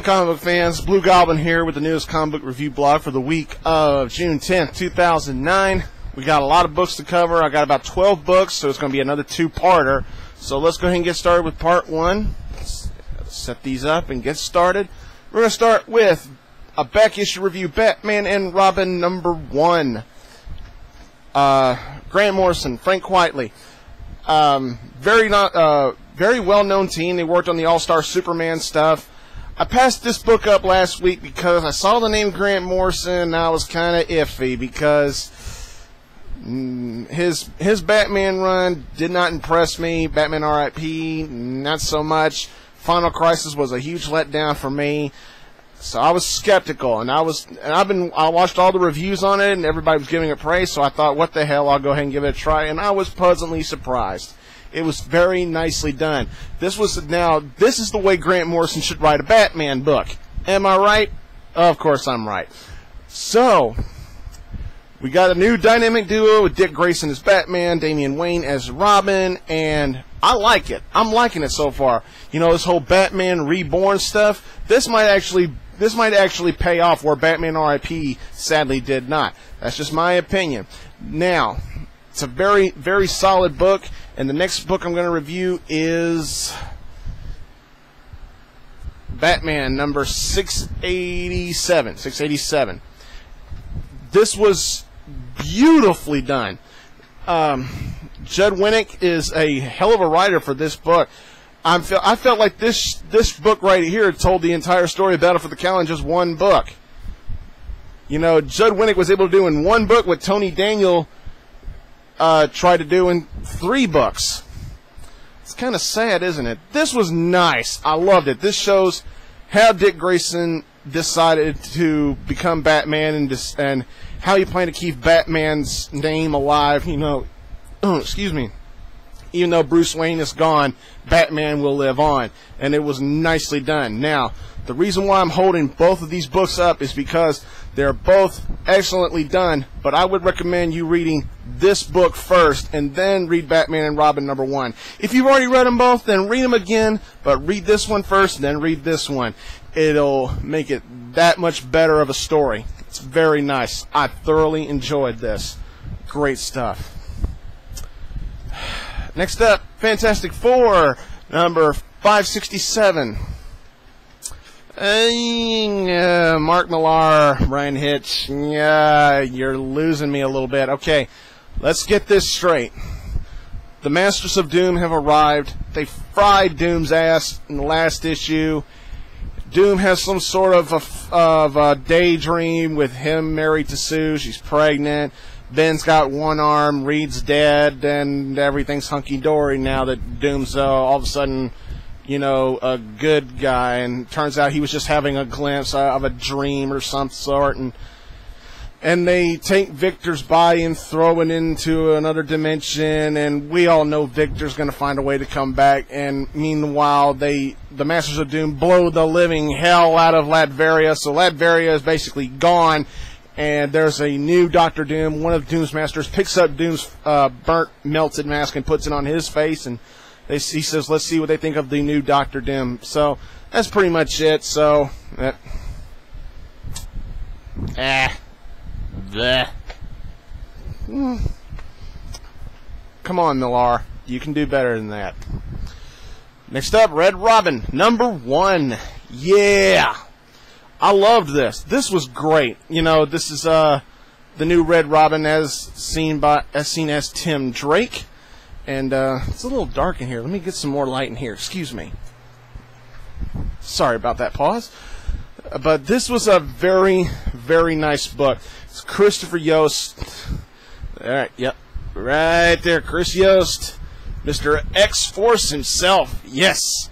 comic book fans? Blue Goblin here with the newest comic book review blog for the week of June 10th, 2009. We got a lot of books to cover. I got about 12 books, so it's going to be another two-parter. So let's go ahead and get started with part one. Let's set these up and get started. We're going to start with a back issue review, Batman and Robin #1. Grant Morrison, Frank Quitely. Very well-known team. They worked on the All-Star Superman stuff. I passed this book up last week because I saw the name Grant Morrison and I was kind of iffy because his Batman run did not impress me. Batman R.I.P. not so much. Final Crisis was a huge letdown for me. So I was skeptical, and I watched all the reviews on it, and everybody was giving it praise. So I thought, what the hell? I'll go ahead and give it a try, and I was pleasantly surprised. It was very nicely done. This is the way Grant Morrison should write a Batman book. Am I right? Of course I'm right. So we got a new dynamic duo with Dick Grayson as Batman, Damian Wayne as Robin, and I like it. I'm liking it so far. You know, this whole Batman Reborn stuff. This might actually pay off where Batman R.I.P. sadly did not. That's just my opinion. Now, it's a very, very solid book, and the next book I'm going to review is Batman number 687. 687. This was beautifully done. Judd Winnick is a hell of a writer for this book. I felt like this book right here told the entire story of Battle for the Cowl in just one book. You know, Judd Winnick was able to do in one book what Tony Daniel tried to do in 3 books. It's kind of sad, isn't it? This was nice. I loved it. This shows how Dick Grayson decided to become Batman and how he planned to keep Batman's name alive. You know, excuse me. Even though Bruce Wayne is gone, Batman will live on. And it was nicely done. Now, the reason why I'm holding both of these books up is because they're both excellently done, but I would recommend you reading this book first and then read Batman and Robin #1. If you've already read them both, then read them again, but read this one first and then read this one. It'll make it that much better of a story. It's very nice. I thoroughly enjoyed this. Great stuff. Next up, Fantastic Four, number 567. Mark Millar, Brian Hitch, you're losing me a little bit. Okay, let's get this straight. The Masters of Doom have arrived. They fried Doom's ass in the last issue. Doom has some sort of a daydream with him married to Sue. She's pregnant. Ben's got one arm. Reed's dead, and everything's hunky-dory now that Doom's all of a sudden, you know, a good guy, and turns out he was just having a glimpse of a dream or some sort, and they take Victor's body and throw it into another dimension, and we all know Victor's going to find a way to come back, and meanwhile, the Masters of Doom blow the living hell out of Latveria, so Latveria is basically gone, and there's a new Dr. Doom. One of Doom's Masters picks up Doom's burnt, melted mask and puts it on his face, and he says, let's see what they think of the new Dr. Doom. So, that's pretty much it. So, come on, Millar. You can do better than that. Next up, Red Robin, #1. Yeah! I loved this. This was great. You know, this is the new Red Robin as seen as Tim Drake. And it's a little dark in here. Let me get some more light in here. Excuse me. Sorry about that pause. But this was a very, very nice book. It's Christopher Yost. All right, yep. Right there, Chris Yost. Mr. X-Force himself. Yes.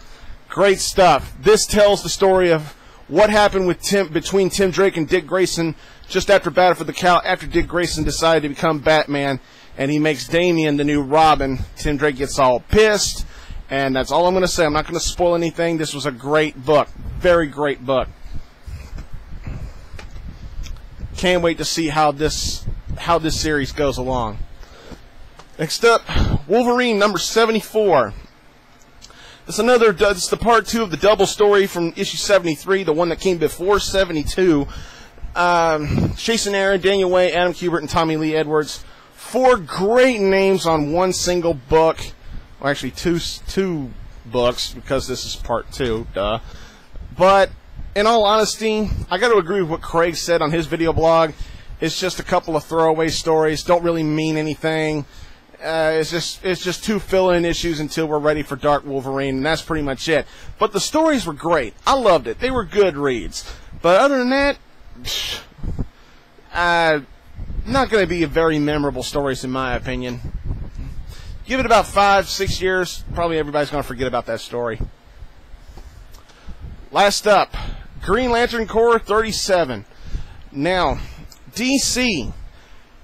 Great stuff. This tells the story of what happened between Tim Drake and Dick Grayson just after Battle for the Cowl, after Dick Grayson decided to become Batman, and he makes Damian the new Robin. Tim Drake gets all pissed, and that's all I'm going to say. I'm not going to spoil anything. This was a great book. Very great book. Can't wait to see how this series goes along. Next up, Wolverine #74. It's the part 2 of the double story from issue 73, the one that came before 72. Jason Aaron, Daniel Way, Adam Kubert, and Tommy Lee Edwards. 4 great names on one single book. Well, actually, two books, because this is part 2, duh. But, in all honesty, I got to agree with what Craig said on his video blog. It's just a couple of throwaway stories, don't really mean anything. It's just 2 fill-in issues until we're ready for Dark Wolverine, and that's pretty much it. But the stories were great. I loved it. They were good reads. But other than that, not going to be very memorable stories in my opinion. Give it about 5-6 years, probably everybody's going to forget about that story. Last up, Green Lantern Corps 37. Now, DC,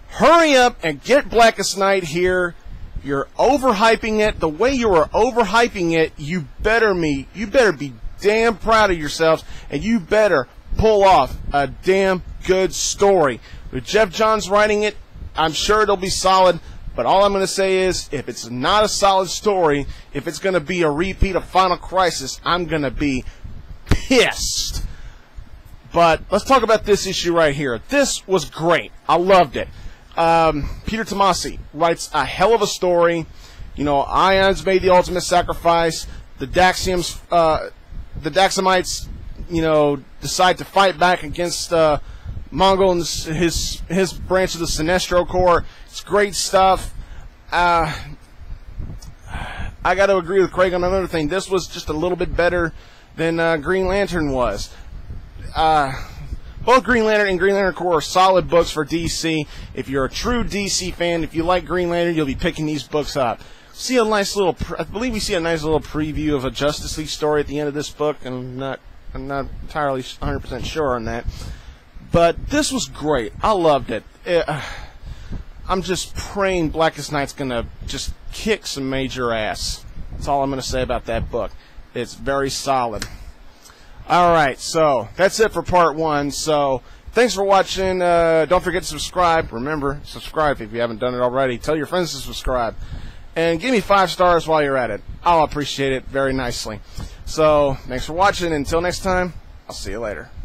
hurry up and get Blackest Night here. You're overhyping it. The way you are overhyping it, you better be damn proud of yourselves, and you better pull off a damn good story. With Jeff Johns writing it, I'm sure it'll be solid, but all I'm going to say is, if it's not a solid story, if it's going to be a repeat of Final Crisis, I'm going to be pissed. But let's talk about this issue right here. This was great. I loved it. Peter Tomasi writes a hell of a story. You know, Ions made the ultimate sacrifice. The Daxamites, you know, decide to fight back against Mongol and his branch of the Sinestro Corps. It's great stuff. I got to agree with Craig on another thing. This was just a little bit better than Green Lantern was. Both Green Lantern and Green Lantern Corps are solid books for DC. If you're a true DC fan, if you like Green Lantern, you'll be picking these books up. See a nice little, I believe we see a nice little preview of a Justice League story at the end of this book, and I'm not entirely 100% sure on that. But this was great. I loved it. I'm just praying Blackest Night's going to just kick some major ass. That's all I'm going to say about that book. It's very solid. Alright, so that's it for part 1. So thanks for watching. Don't forget to subscribe. Remember, subscribe if you haven't done it already. Tell your friends to subscribe. And give me 5 stars while you're at it. I'll appreciate it very nicely. So thanks for watching. Until next time, I'll see you later.